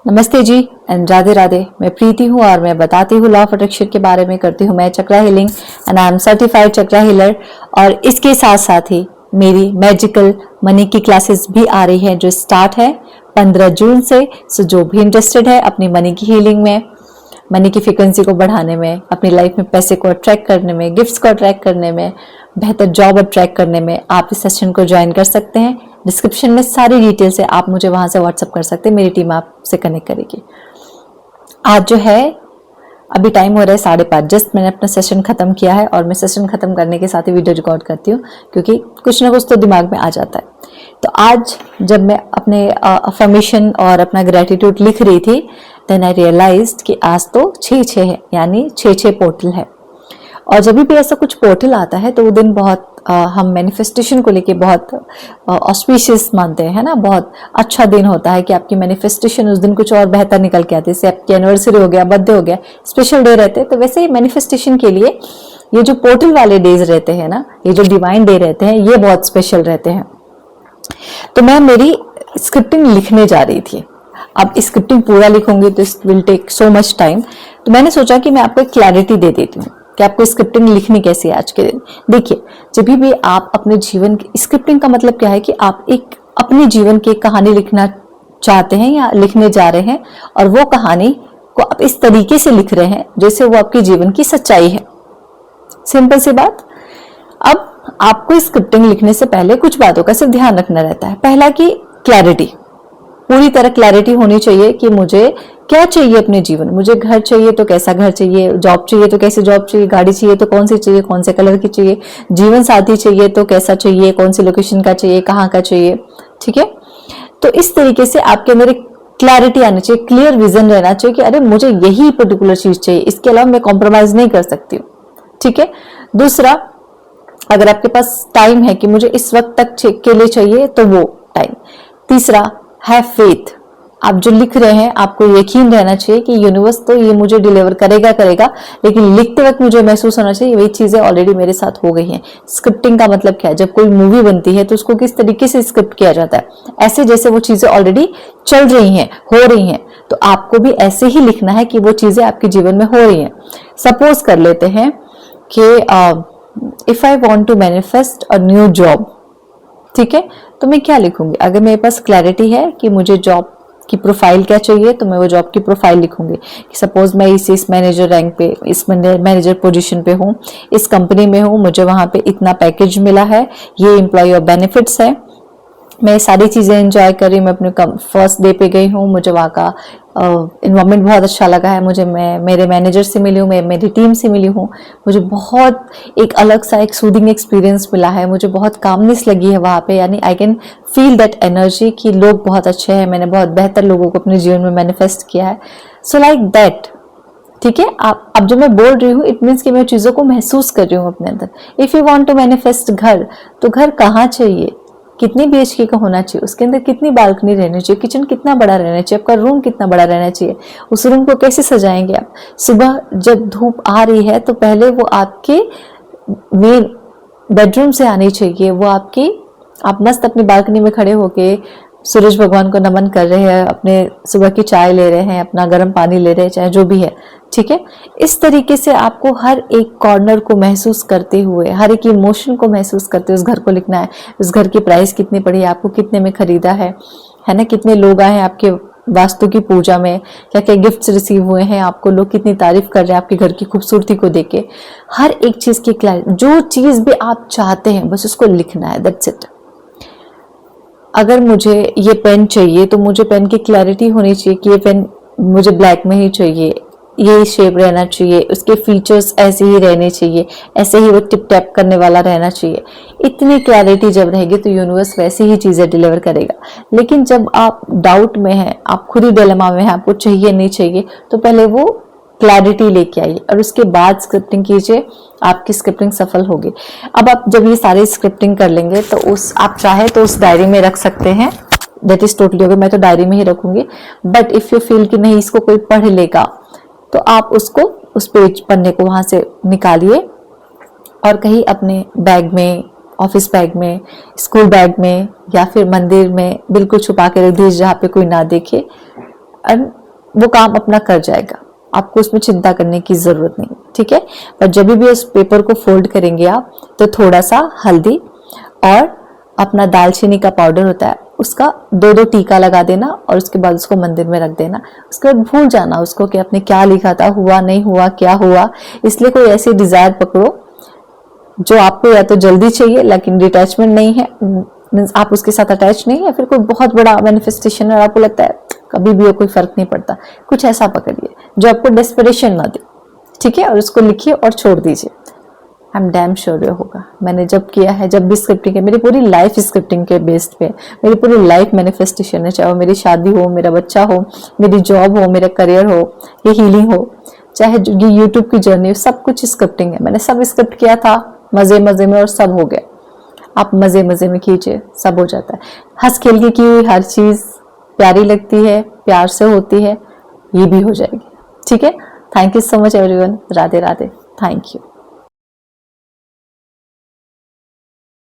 नमस्ते जी एंड राधे राधे। मैं प्रीति हूँ और मैं बताती हूँ लॉ ऑफ अट्रैक्शन के बारे में, करती हूँ मैं chakra healing and I am certified chakra healer. और इसके साथ साथ ही मेरी मैजिकल मनी की क्लासेस भी आ रही है जो स्टार्ट है 15 जून से। सो जो भी इंटरेस्टेड है अपनी मनी की हीलिंग में, मनी की फ्रिक्वेंसी को बढ़ाने में, अपनी लाइफ में पैसे को अट्रैक्ट करने में, गिफ्ट्स को अट्रैक्ट करने में, बेहतर जॉब अट्रैक्ट करने में, आप इस सेशन को ज्वाइन कर सकते हैं। डिस्क्रिप्शन में सारी डिटेल्स है, आप मुझे वहां से व्हाट्सअप कर सकते हैं, मेरी टीम आपसे कनेक्ट करेगी। आज जो है अभी टाइम हो रहा है 5:30, जस्ट मैंने अपना सेशन खत्म किया है और मैं सेशन खत्म करने के साथ ही वीडियो रिकॉर्ड करती हूँ क्योंकि कुछ ना कुछ तो दिमाग में आ जाता है। तो आज जब मैं अपने अफर्मेशन और अपना ग्रेटिट्यूड लिख रही थी, देन आई रियलाइज्ड कि आज तो 6-6 है, यानी 6-6 पोर्टल है। और जब भी ऐसा कुछ पोर्टल आता है तो वो दिन बहुत हम मैनिफेस्टेशन को लेके बहुत ऑस्पिशियस मानते हैं, है ना। बहुत अच्छा दिन होता है कि आपकी मैनिफेस्टेशन उस दिन कुछ और बेहतर निकल के आती है। जैसे आपकी एनिवर्सरी हो गया, बर्थडे हो गया, स्पेशल डे रहते हैं, तो वैसे ही मैनिफेस्टेशन के लिए ये जो पोर्टल वाले डेज रहते हैं ना, ये जो डिवाइन डे रहते हैं, ये बहुत स्पेशल रहते हैं। तो मैं मेरी स्क्रिप्टिंग लिखने जा रही थी। अब स्क्रिप्टिंग पूरा लिखूंगी तो it will take so much time, तो मैंने सोचा कि मैं आपको क्लैरिटी दे देती हूँ कि आपको स्क्रिप्टिंग लिखनी कैसी है आज के दिन। देखिए, जब भी आप अपने जीवन की स्क्रिप्टिंग का मतलब क्या है कि आप एक अपने जीवन की कहानी लिखना चाहते हैं या लिखने जा रहे हैं, और वो कहानी को आप इस तरीके से लिख रहे हैं जैसे वो आपके जीवन की सच्चाई है। सिंपल सी बात। अब आपको स्क्रिप्टिंग लिखने से पहले कुछ बातों का सिर्फ ध्यान रखना रहता है। पहला कि क्लैरिटी, पूरी तरह क्लैरिटी होनी चाहिए कि मुझे क्या चाहिए अपने जीवन। मुझे घर चाहिए तो कैसा घर चाहिए, जॉब चाहिए तो कैसी जॉब चाहिए, गाड़ी चाहिए तो कौन सी चाहिए, कौन से कलर की चाहिए, जीवन साथी चाहिए तो कैसा चाहिए, कौन सी लोकेशन का चाहिए, कहाँ का चाहिए। ठीक है, तो इस तरीके से आपके अंदर एक क्लैरिटी आनी चाहिए, क्लियर विजन रहना चाहिए कि अरे मुझे यही पर्टिकुलर चीज चाहिए, इसके अलावा मैं कॉम्प्रोमाइज नहीं कर सकती हूँ। ठीक है। दूसरा, अगर आपके पास टाइम है कि मुझे इस वक्त तक के लिए चाहिए तो वो टाइम। तीसरा, हैव फेथ। आप जो लिख रहे हैं आपको यकीन रहना चाहिए कि यूनिवर्स तो ये मुझे डिलीवर करेगा, लेकिन लिखते वक्त मुझे महसूस होना चाहिए वही चीजें ऑलरेडी मेरे साथ हो गई हैं। स्क्रिप्टिंग का मतलब क्या है? जब कोई मूवी बनती है तो उसको किस तरीके से स्क्रिप्ट किया जाता है, ऐसे जैसे वो चीजें ऑलरेडी चल रही हैं, हो रही हैं, तो आपको भी ऐसे ही लिखना है कि वो चीजें आपके जीवन में हो रही हैं। सपोज कर लेते हैं कि if I want to manifest a new job, ठीक है, तो मैं क्या लिखूंगी? अगर मेरे पास क्लैरिटी है कि मुझे जॉब की प्रोफाइल क्या चाहिए तो मैं वो जॉब की प्रोफाइल लिखूंगी कि सपोज मैं इस मैनेजर रैंक पे, इस मैनेजर पोजीशन पे हूँ, इस कंपनी में हूँ, मुझे वहां पे इतना पैकेज मिला है, ये एम्प्लॉय और बेनिफिट्स है, मैं सारी चीजें एंजॉय कर रही हूँ, मैं अपने फर्स्ट डे पे गई हूँ, मुझे वहाँ का इन्वायरमेंट बहुत अच्छा लगा है, मैं मेरे मैनेजर से मिली हूँ, मैं मेरी टीम से मिली हूँ, मुझे बहुत एक अलग सा एक सूदिंग एक्सपीरियंस मिला है, मुझे बहुत कामनेस लगी है वहाँ पे, यानी I can feel that energy कि लोग बहुत अच्छे हैं, मैंने बहुत बेहतर लोगों को अपने जीवन में मैनिफेस्ट किया है। So like that. ठीक है, आप अब जब मैं बोल रही हूँ इट मीन्स कि मैं चीजों को महसूस कर रही हूँ अपने अंदर। If you want to manifest घर, तो घर कहाँ चाहिए, कितनी बीएचके का होना चाहिए, उसके अंदर कितनी बालकनी रहनी चाहिए, किचन कितना बड़ा रहना चाहिए, आपका रूम कितना बड़ा रहना चाहिए, उस रूम को कैसे सजाएंगे आप। सुबह जब धूप आ रही है तो पहले वो आपके मेन बेडरूम से आनी चाहिए, वो आपकी, आप मस्त अपनी बालकनी में खड़े होके सूरज भगवान को नमन कर रहे हैं, अपने सुबह की चाय ले रहे हैं, अपना गर्म पानी ले रहे हैं, चाहे जो भी है। ठीक है, इस तरीके से आपको हर एक कॉर्नर को महसूस करते हुए, हर एक इमोशन को महसूस करते हुए उस घर को लिखना है। उस घर की प्राइस कितनी पड़ी है, आपको कितने में खरीदा है ना, कितने लोग आए हैं आपके वास्तु की पूजा में, क्या क्या गिफ्ट्स रिसीव हुए हैं, आपको लोग कितनी तारीफ कर रहे हैं आपके घर की खूबसूरती को देख के। हर एक चीज की क्लैरिटी, जो चीज भी आप चाहते हैं बस उसको लिखना है, दैट्स इट। अगर मुझे ये पेन चाहिए तो मुझे पेन की क्लैरिटी होनी चाहिए कि ये पेन मुझे ब्लैक में ही चाहिए, ये शेप रहना चाहिए, उसके फीचर्स ऐसे ही रहने चाहिए, ऐसे ही वो टिप टैप करने वाला रहना चाहिए। इतनी क्लैरिटी जब रहेगी तो यूनिवर्स वैसे ही चीजें डिलीवर करेगा। लेकिन जब आप डाउट में हैं, आप खुद ही डिलेमा में हैं, आपको चाहिए नहीं चाहिए, तो पहले वो क्लैरिटी लेके आइए और उसके बाद स्क्रिप्टिंग कीजिए, आपकी स्क्रिप्टिंग सफल होगी। अब आप जब ये सारी स्क्रिप्टिंग कर लेंगे तो उस आप चाहे तो उस डायरी में रख सकते हैं, दैट इज टोटली ओके, मैं तो डायरी में ही रखूंगी। बट इफ यू फील कि नहीं इसको कोई पढ़ लेगा तो आप उसको, उस पेज पन्ने को वहां से निकालिए और कहीं अपने बैग में, ऑफिस बैग में, स्कूल बैग में या फिर मंदिर में बिल्कुल छुपा के रख दीजिए जहाँ पे कोई ना देखे। एंड वो काम अपना कर जाएगा, आपको उसमें चिंता करने की जरूरत नहीं, ठीक है। पर जब भी उस पेपर को फोल्ड करेंगे आप, तो थोड़ा सा हल्दी और अपना दालचीनी का पाउडर होता है, उसका 2-2 टीका लगा देना और उसके बाद उसको मंदिर में रख देना। उसके बाद भूल जाना उसको कि आपने क्या लिखा था, हुआ नहीं हुआ, क्या हुआ। इसलिए कोई ऐसी डिजायर पकड़ो जो आपको या तो जल्दी चाहिए लेकिन डिटैचमेंट नहीं है, मीन्स आप उसके साथ अटैच नहीं, या फिर कोई बहुत बड़ा मैनिफेस्टेशन है, आपको लगता है कभी भी कोई फर्क नहीं पड़ता, कुछ ऐसा पकड़िए जो आपको डेस्परेशन ना दे, ठीक है। और उसको लिखिए और छोड़ दीजिए। आई एम डैम श्योर ये होगा। मैंने जब किया है, जब भी स्क्रिप्टिंग है, मेरी पूरी लाइफ स्क्रिप्टिंग के बेस्ड पे, मेरी पूरी लाइफ मैनिफेस्टेशन है, चाहे वो मेरी शादी हो, मेरा बच्चा हो, मेरी जॉब हो, मेरा करियर हो, ये हीलिंग हो, चाहे ये यूट्यूब की जर्नी हो, सब कुछ स्क्रिप्टिंग है। मैंने सब स्क्रिप्ट किया था मजे मजे में और सब हो गया। आप मजे मजे में कीजिए, सब हो जाता है। हंस खेल के की हुई हर चीज प्यारी लगती है, प्यार से होती है, ये भी हो जाएगी, ठीक है। Thank you so much everyone. Radhe Radhe. Thank you.